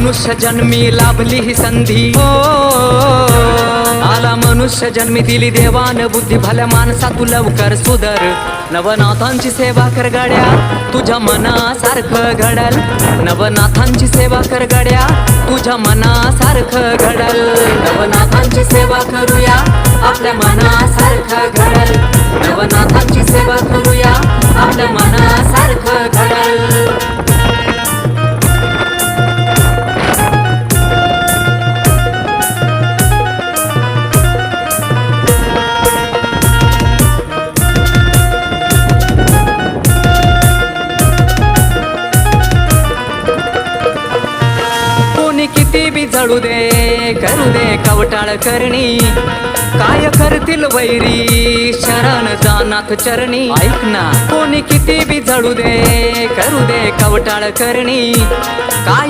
मनुष्य जन्मी लाभली ही संधी हो, आला मनुष्य जन्मी दिली देवान बुद्धी, भल्या माणसा तू लवकर सुधर, नवनाथांची सेवा कर गड्या तुझ्या मनासारखं घडल, नवनाथांची सेवा कर गड्या तुझ्या मनासारखं घडल, नवनाथांची सेवा करूया आपल्या मनासारखं घडल, नवनाथांची सेवा करूया आपल्या मनासारखं घडल. किती बी जळू दे करू दे कवटाळ करणी, काय करतील वैरी शरण जानाथ चरणी. ऐक ना, कोणी किती बी जळू दे करू दे कवटाळ करणी, काय